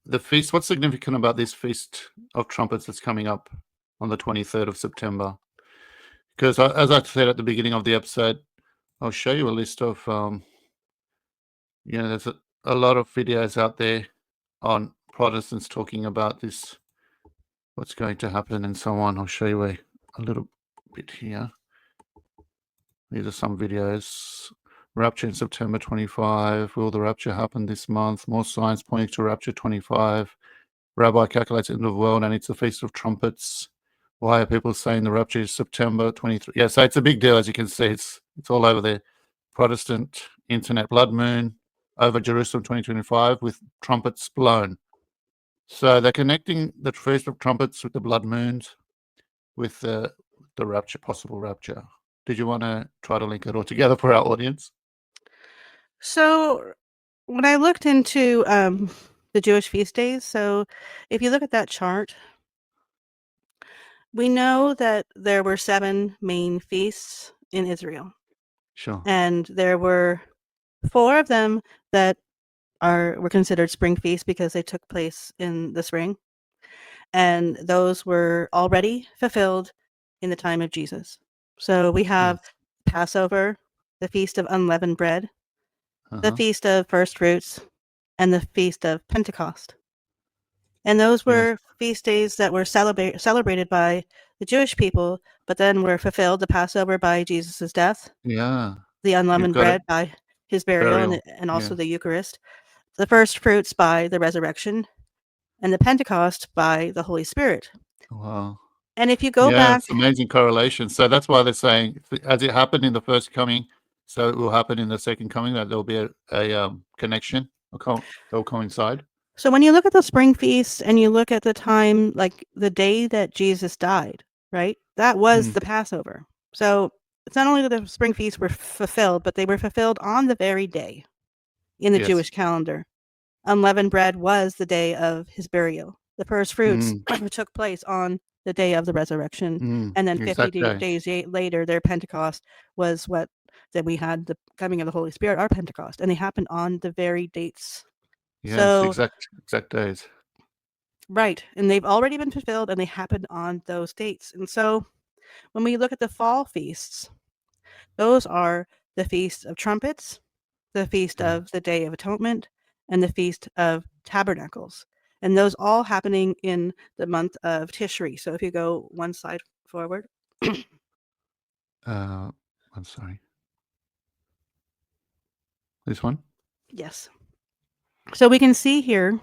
The feast, what's significant about this Feast of Trumpets that's coming up on the 23rd of September? Because as I said at the beginning of the episode, I'll show you a list of, there's a lot of videos out there on Protestants talking about this, what's going to happen and so on. I'll show you a little bit here. These are some videos. Rapture in September 25. Will the rapture happen this month? More signs pointing to rapture 25. Rabbi calculates end of the world and it's the Feast of Trumpets. Why are people saying the rapture is September 23? Yeah, so it's a big deal, as you can see. It's all over the Protestant internet. Blood moon over Jerusalem 2025 with trumpets blown. So they're connecting the Feast of Trumpets with the blood moons with the rapture, possible rapture. Did you want to try to link it all together for our audience? So when I looked into the Jewish feast days, so if you look at that chart, we know that there were 7 main feasts in Israel. Sure. And there were 4 of them that were considered spring feasts because they took place in the spring. And those were already fulfilled in the time of Jesus. So we have Passover, the Feast of Unleavened Bread, the Feast of First Fruits, and the Feast of Pentecost. And those were feast days that were celebrated by the Jewish people, but then were fulfilled, the Passover by Jesus' death, Yeah. the unleavened bread by his burial. And also the Eucharist, the first fruits by the resurrection, and the Pentecost by the Holy Spirit. Wow. And if you go back... it's amazing correlation. So that's why they're saying, as it happened in the first coming, so it will happen in the second coming, that there'll be a connection, they'll coincide. So when you look at the spring feasts and you look at the time, like the day that Jesus died, right? That was the Passover. So it's not only that the spring feasts were fulfilled, but they were fulfilled on the very day in the Jewish calendar. Unleavened bread was the day of his burial. The first fruits took place on the day of the resurrection. And then 50 days later, their Pentecost was then we had the coming of the Holy Spirit, our Pentecost. And they happened on the very dates. Yes, so, exact days. Right. And they've already been fulfilled and they happened on those dates. And so when we look at the fall feasts, those are the Feast of Trumpets, the Feast of the Day of Atonement, and the Feast of Tabernacles. And those all happening in the month of Tishri. So if you go one slide forward. I'm sorry. This one? Yes. So we can see here,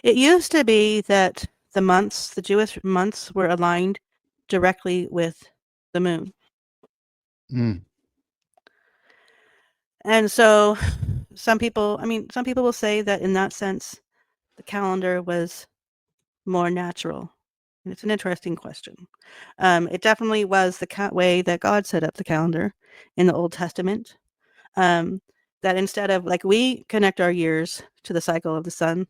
it used to be that the Jewish months were aligned directly with the moon. And so some people will say that in that sense, the calendar was more natural. And it's an interesting question. It definitely was the way that God set up the calendar in the Old Testament. That instead of, like, we connect our years to the cycle of the sun,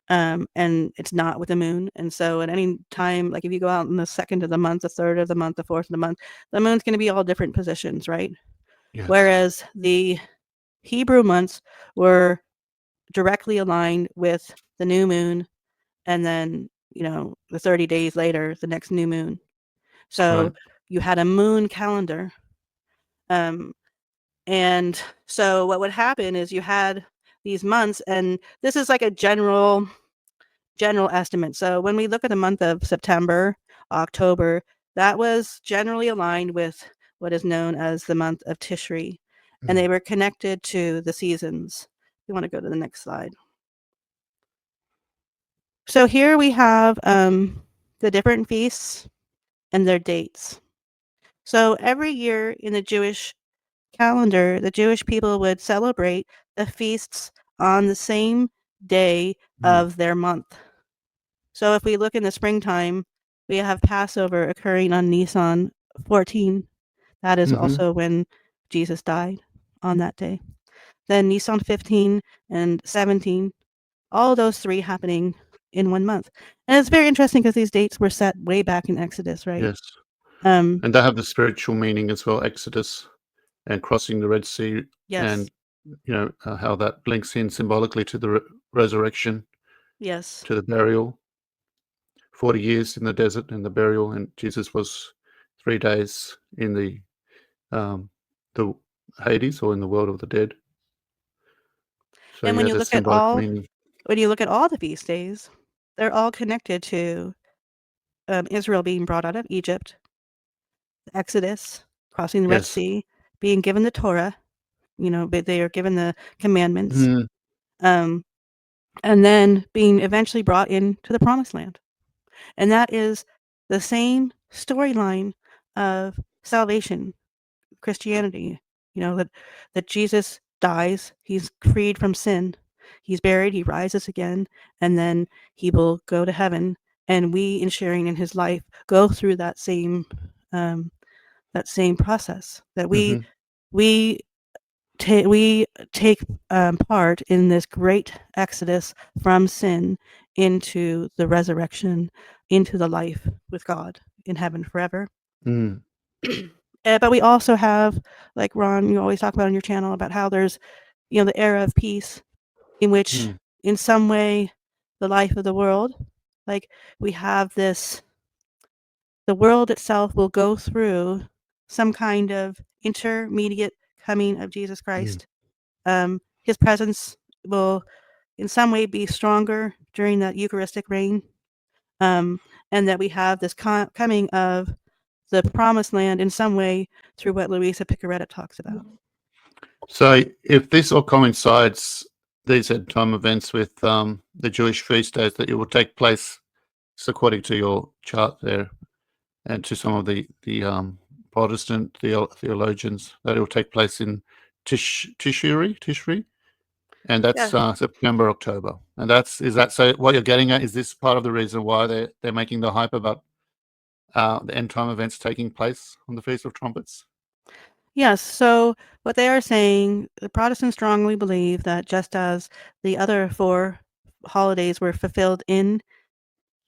and it's not with the moon. And so at any time, like if you go out in the 2nd of the month, the 3rd of the month, the 4th of the month, the moon's going to be all different positions, right? Yes. Whereas the Hebrew months were directly aligned with the new moon, and then, the 30 days later, the next new moon. So you had a moon calendar. And so what would happen is you had these months, and this is like a general estimate. So when we look at the month of September, October, that was generally aligned with what is known as the month of Tishri, and they were connected to the seasons. You want to go to the next slide. So here we have the different feasts and their dates. So every year in the Jewish calendar, the Jewish people would celebrate the feasts on the same day of their month. So if we look in the springtime, we have Passover occurring on Nisan 14. That is also when Jesus died, on that day. Then Nisan 15 and 17, all those 3 happening in one month. And it's very interesting because these dates were set way back in Exodus, right? Yes. And they have the spiritual meaning as well, Exodus and crossing the Red Sea. Yes. And, how that links in symbolically to the resurrection Yes. to the burial. 40 years in the desert and the burial, and Jesus was 3 days in um, the Hades, or in the world of the dead. So And when yeah, you there's look at symbolic all meaning. the feast days, they're all connected to Israel being brought out of Egypt, the Exodus, crossing the Red Yes. Sea, being given the Torah. But they are given the commandments, Mm, um, and then being eventually brought into the Promised Land. And that is the same storyline of salvation, Christianity. That Jesus dies, he's freed from sin, he's buried, he rises again, and then he will go to heaven. And we, in sharing in his life, go through um, that same process. That hmm we we take part in this great exodus from sin into the resurrection, into the life with God in heaven forever. mm, But we also have, like Ron, you always talk about on your channel, about how there's, the era of peace, in which, mm, in some way, the life of the world, like we have this, the world itself will go through some kind of intermediate coming of Jesus mm. Christ. His presence will, in some way, be stronger during that Eucharistic reign, um, and that we have this coming of the Promised Land in some way through what Luisa Picaretta talks about. So if this all coincides, these end time events, with the Jewish feast days, that it will take place, so according to your chart there, and to some of the Protestant theologians, that it will take place in Tishri, and that's Yeah. September, October, and is that, so what you're getting at, is this part of the reason why they're making the hype about the end time events taking place on the Feast of Trumpets? Yes. So what they are saying, the Protestants strongly believe that just as the other 4 holidays were fulfilled in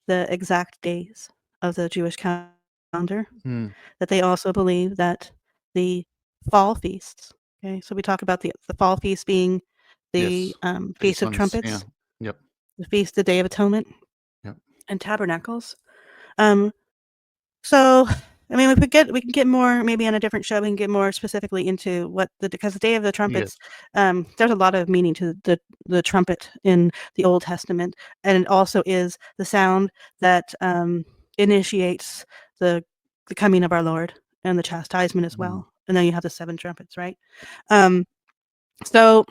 the exact days of the Jewish calendar, Mm, that they also believe that the fall feasts, okay, so we talk about the fall feast being yes, the these Feast of ones, yeah, Trumpets, yep, the Feast of the Day of Atonement, yep, and Tabernacles. Um, So, I mean, we can get more, maybe on a different show, we can get more specifically into what because the Day of the yes, Trumpets, there's a lot of meaning to the trumpet in the Old Testament, and it also is the sound that initiates the the coming of our Lord and the chastisement as mm, well. And then you have the 7 trumpets, right? Um, so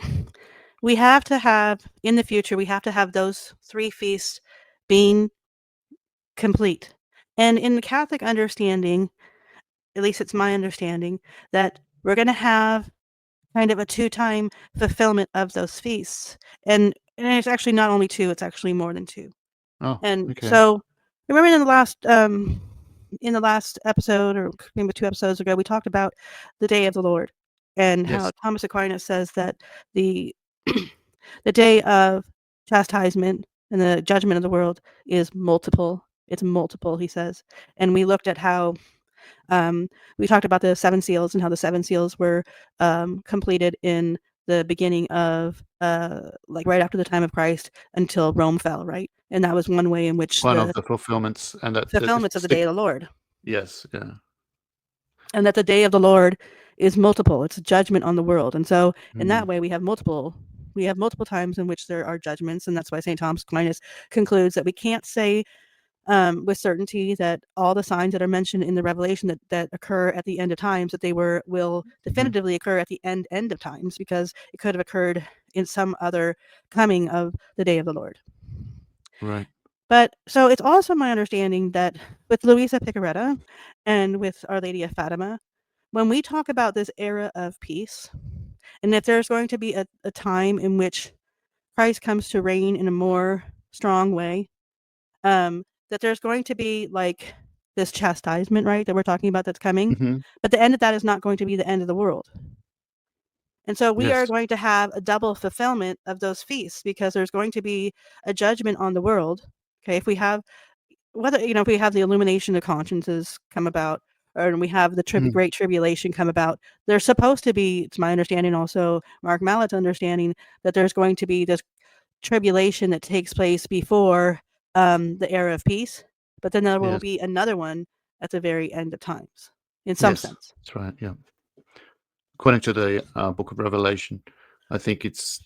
we have to have, in the future, we have to have those 3 feasts being complete. And in the Catholic understanding, at least it's my understanding, that we're going to have kind of a 2-time fulfillment of those feasts. And it's actually not only 2, it's actually more than 2. oh, And okay, so remember in the last episode, or maybe 2 episodes ago, we talked about the day of the Lord and how yes, Thomas Aquinas says that the the day of chastisement and the judgment of the world is multiple. It's multiple, he says. And we looked at how um, we talked about the 7 seals and how the 7 seals were completed in the beginning of like right after the time of Christ until Rome fell, right? And that was one way in which one of the the fulfillments, and that fulfillments of the day of the Lord, yes, yeah, and that the day of the Lord is multiple. It's a judgment on the world, and so in mm, that way we have multiple. We have multiple times in which there are judgments, and that's why St. Thomas Aquinas concludes that we can't say with certainty that all the signs that are mentioned in the Revelation that occur at the end of times, that they will mhm, definitively occur at the end of times, because it could have occurred in some other coming of the day of the Lord. right, But so it's also my understanding that with Luisa Picaretta and with Our Lady of Fatima, when we talk about this era of peace, and if there's going to be a time in which Christ comes to reign in a more strong way, that there's going to be like this chastisement, right, that we're talking about that's coming. mhm, But the end of that is not going to be the end of the world. And so we are yes, going to have a double fulfillment of those feasts, because there's going to be a judgment on the world. Okay, if we have if we have the illumination of consciences come about, or we have the mm, Great Tribulation come about, there's supposed to be, it's my understanding, also Mark Mallett's understanding, that there's going to be this tribulation that takes place before the era of peace, but then there will Yes. be another one at the very end of times, in some Yes. sense. That's right. Yeah. According to the Book of Revelation, I think it's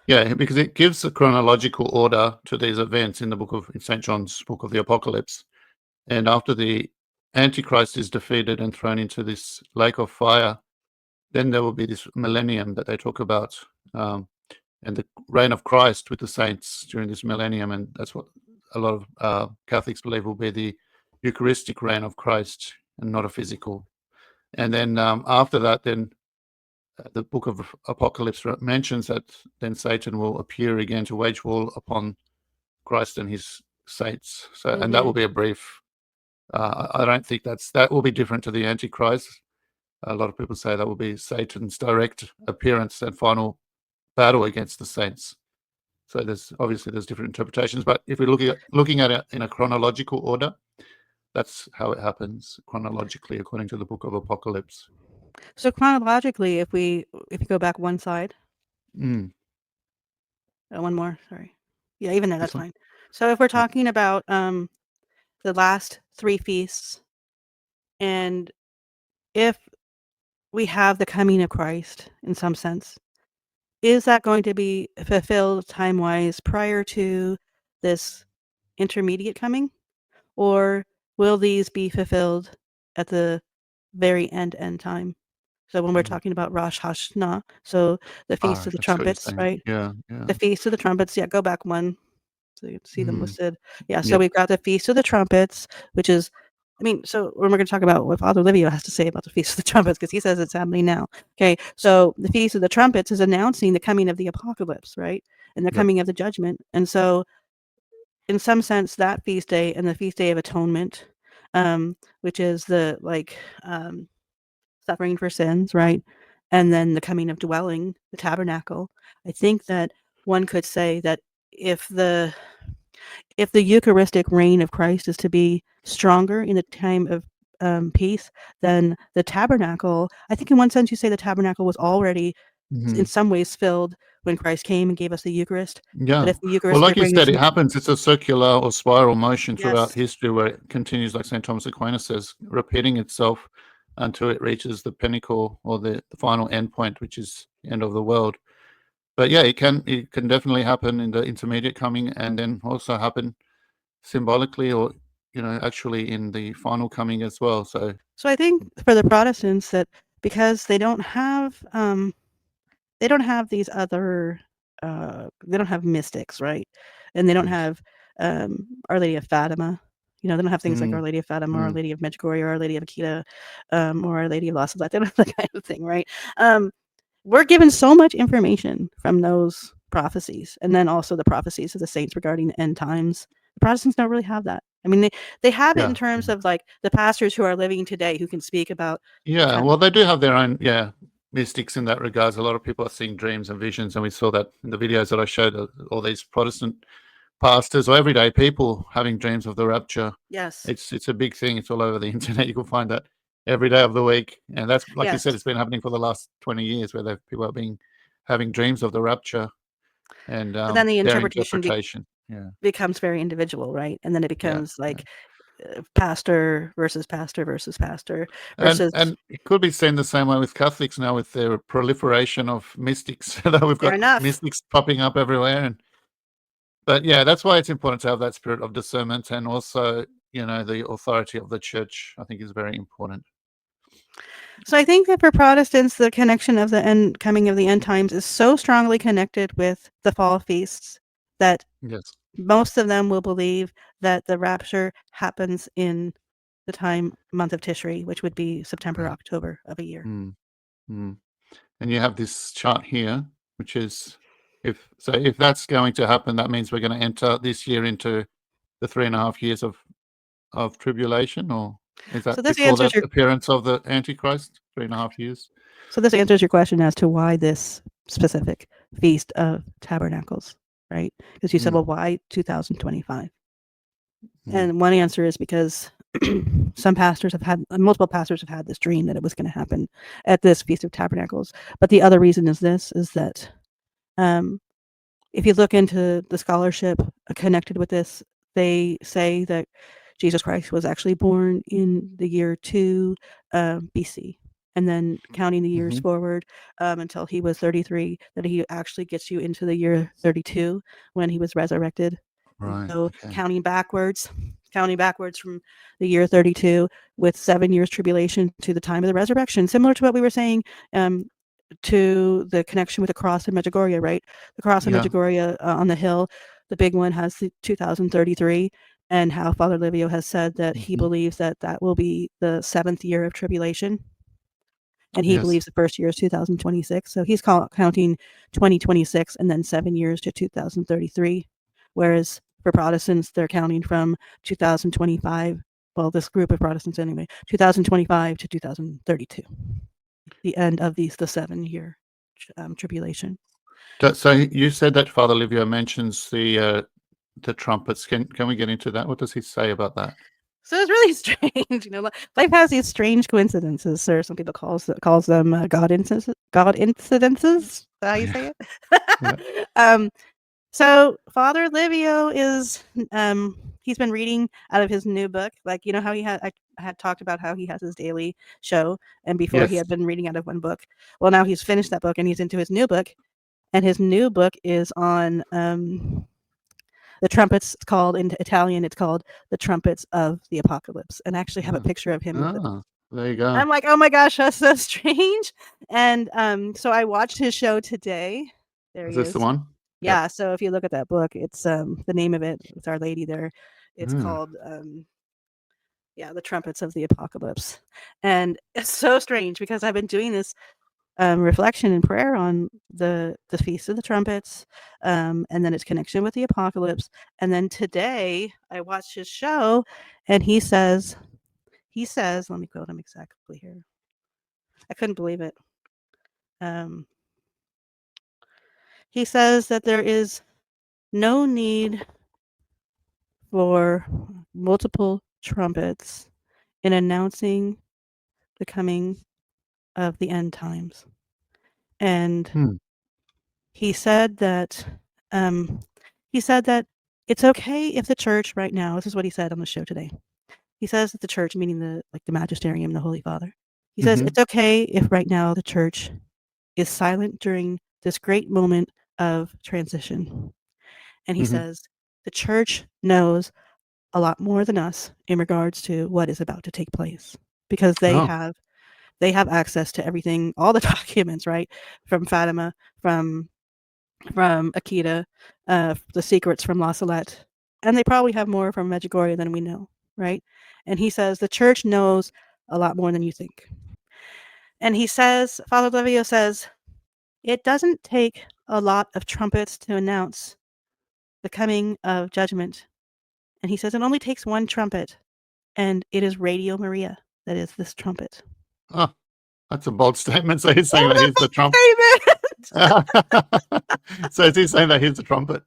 because it gives a chronological order to these events in St. John's Book of the Apocalypse. And after the Antichrist is defeated and thrown into this lake of fire, then there will be this millennium that they talk about, and the reign of Christ with the saints during this millennium. And that's what a lot of Catholics believe will be the Eucharistic reign of Christ and not a physical. And then after that, then the Book of Apocalypse mentions that then Satan will appear again to wage war upon Christ and his saints. So, and that will be a brief. I don't think that will be different to the Antichrist. A lot of people say that will be Satan's direct appearance and final battle against the saints. So there's different interpretations, but if we're looking at it in a chronological order, that's how it happens chronologically according to the Book of Apocalypse. So chronologically, if you go back one slide, Mm, one more, sorry. Yeah, even there, this that's one? fine. So if we're Yeah. talking about the last 3 feasts, and if we have the coming of Christ in some sense, is that going to be fulfilled time-wise prior to this intermediate coming? Or will these be fulfilled at the very end time? So when we're talking about Rosh Hashanah, so the Feast of the I see what you're Trumpets, saying. right? Yeah, The yeah. Feast of the Trumpets, yeah, go back one so you can see them Mm, listed. Yeah, so yep, we've got the Feast of the Trumpets, which is, so when we're going to talk about what Father Livio has to say about the Feast of the Trumpets, because he says it's happening now. Okay, so the Feast of the Trumpets is announcing the coming of the apocalypse, right? And the yep. coming of the judgment. And so, in some sense, that feast day and the Feast Day of Atonement, which is the suffering for sins, right? And then the coming of dwelling, the tabernacle. I think that one could say that if the Eucharistic reign of Christ is to be stronger in the time of peace, then the tabernacle, I think in one sense you say the tabernacle was already in Mhm. some ways filled when Christ came and gave us the Eucharist. But Yeah. if the Well, like Eucharistic you reign is said, it happens. It's a circular or spiral motion throughout yes, history where it continues, like St. Thomas Aquinas says, repeating itself until it reaches the pinnacle or the final endpoint, which is the end of the world. But yeah, it can definitely happen in the intermediate coming and then also happen symbolically or, actually in the final coming as well. So, so I think for the Protestants that because they don't have these other they don't have mystics, right? And they don't yes. have Our Lady of Fatima. They don't have things like Mm, Our Lady of Fatima or Our mm, Lady of Medjugorje or Our Lady of Pieta or Our Lady of Lost They don't have that kind of thing, right? We're given so much information from those prophecies and then also the prophecies of the saints regarding the end times. The Protestants don't really have that. I mean, they have it in yeah. terms of like the pastors who are living today who can speak about the Yeah, kind. well, they do have their own, mystics in that regards. A lot of people are seeing dreams and visions, and we saw that in the videos that I showed. All these Protestant pastors or everyday people having dreams of the rapture. Yes, It's a big thing. It's all over the internet. You can find that every day of the week, and that's like you yes. said. It's been happening for the last 20 years, where people are having dreams of the rapture and But then the their interpretation interpretation. Yeah, becomes very individual, right? And then it yeah, becomes yeah. like pastor versus pastor versus pastor And versus and it could be seen the same way with Catholics now, with their proliferation of mystics. That we've fair got enough. mystics popping up everywhere, but yeah, that's why it's important to have that spirit of discernment, and also, the authority of the church. I think is very important. So I think that for Protestants, the connection of the end coming of the end times is so strongly connected with the fall feasts that Yes. most of them will believe that the rapture happens in the month of Tishri, which would be September, Right. October of a year. Mm, mm. And you have this chart here, which is if that's going to happen, that means we're going to enter this year into the 3.5 years of tribulation, or is So that this before answers the your appearance of the Antichrist? 3.5 years. so this answers your question as to why this specific Feast of Tabernacles, right? Because you said, Mm, well, why 2025? mm, And one answer is because multiple pastors have had this dream that it was going to happen at this Feast of Tabernacles. But the other reason is this: is that um, if you look into the scholarship connected with this, they say that Jesus Christ was actually born in the year 2 BC. And then counting the years forward until he was 33, that he actually gets you into the year 32 when he was resurrected. Right. So Okay. counting backwards from the year 32 with 7 years tribulation to the time of the resurrection, similar to what we were saying to the connection with the cross in Medjugorje, right? The cross in Yeah. Medjugorje on the hill, the big one has the 2033, and how Father Livio has said that he believes that that will be the 7th year of tribulation. And he believes the first year is 2026. So he's counting 2026 and then 7 years to 2033. Whereas for Protestants, they're counting from 2025. Well, this group of Protestants anyway, 2025 to 2032. The end of the 7-year tribulation. So you said that Father Livio mentions the trumpets. Can we get into that? What does he say about that? So it's really strange, you know. Life has these strange coincidences, or some people calls them God incidences. Is that how you say it? So Father Livio is he's been reading out of his new book. Like, you know how I had talked about how he has his daily show, and before he had been reading out of one book. Well, now he's finished that book and he's into his new book, and his new book is on the trumpets. It's called, in Italian, it's called The Trumpets of the Apocalypse, and I actually have a picture of him with it. There you go. I'm like, oh my gosh, that's so strange. And so I watched his show today. There Is he this is. the one? Yeah, so if you look at that book, it's the name of it with Our Lady there. It's called The Trumpets of the Apocalypse. And it's so strange because I've been doing this reflection and prayer on the Feast of the Trumpets, and then its connection with the apocalypse. And then today I watched his show, and he says, let me quote him exactly here. I couldn't believe it. He says that there is no need for multiple trumpets in announcing the coming of the end times. And he said that it's okay if the church right now, this is what he said on the show today. He says that the church, meaning the magisterium, the Holy Father, he says it's okay if right now the church is silent during this great moment of transition. And he says the church knows a lot more than us in regards to what is about to take place, because they have access to everything, all the documents, right? From Fatima, from Akita, the secrets from La Salette, and they probably have more from Medjugorje than we know, right? And he says the church knows a lot more than you think. And he says, Father Livio says, it doesn't take a lot of trumpets to announce the coming of judgment. And he says it only takes one trumpet, and it is Radio Maria that is this trumpet. Oh, that's a bold statement. So he's saying that he's the trumpet. So is he saying that he's the trumpet?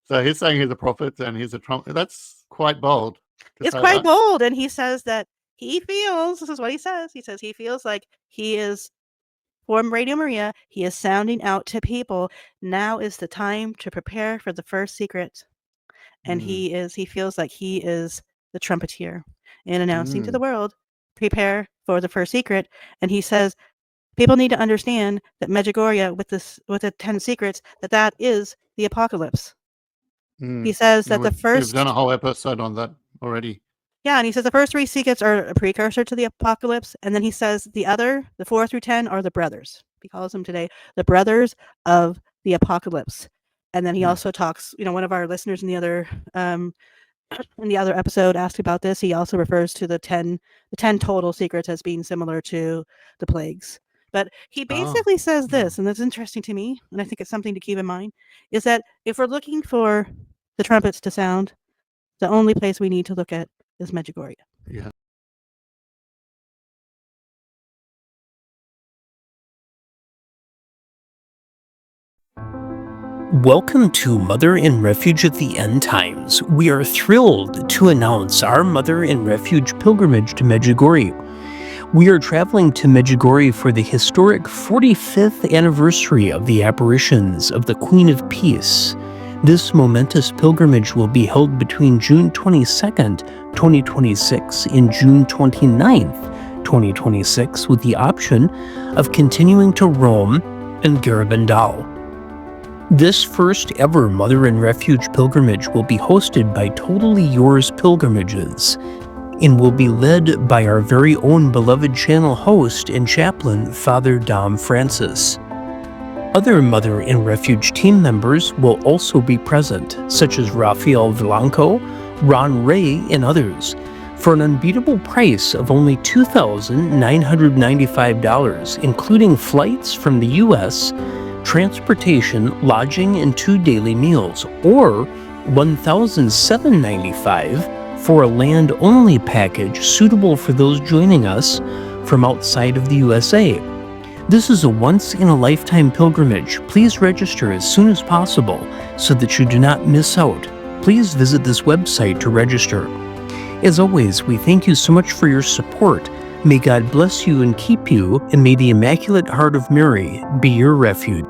So he's saying he's a prophet and he's a trumpet. That's quite bold. It's quite bold. And he says that he feels, this is what he says. He says he feels like he is, from Radio Maria, he is sounding out to people. Now is the time to prepare for the first secret. And he feels like he is the trumpeter in announcing to the world, prepare for the first secret. And he says people need to understand that Medjugorje, with the 10 secrets, that is the apocalypse. He says that we've done a whole episode on that already. Yeah, and he says the first 3 secrets are a precursor to the apocalypse, and then he says the 4 through 10 are the brothers. He calls them today the brothers of the apocalypse. And then he also talks, one of our listeners in the other episode asked about this. He also refers to the 10 total secrets as being similar to the plagues. But he basically says this, and that's interesting to me, and I think it's something to keep in mind, is that if we're looking for the trumpets to sound, the only place we need to look at is Medjugorje. Yeah. Welcome to Mother in Refuge at the End Times. We are thrilled to announce our Mother in Refuge pilgrimage to Medjugorje. We are traveling to Medjugorje for the historic 45th anniversary of the apparitions of the Queen of Peace, This momentous pilgrimage will be held between June 22nd, 2026 and June 29th, 2026, with the option of continuing to Rome and Garabandal. This first ever Mother in Refuge pilgrimage will be hosted by Totally Yours Pilgrimages and will be led by our very own beloved channel host and chaplain, Father Dom Francis. Other Mother in Refuge team members will also be present, such as Rafael Vilanco, Ron Ray, and others, for an unbeatable price of only $2,995, including flights from the U.S., transportation, lodging, and 2 daily meals, or $1,795 for a land-only package suitable for those joining us from outside of the USA. This is a once-in-a-lifetime pilgrimage. Please register as soon as possible so that you do not miss out. Please visit this website to register. As always, we thank you so much for your support. May God bless you and keep you, and may the Immaculate Heart of Mary be your refuge.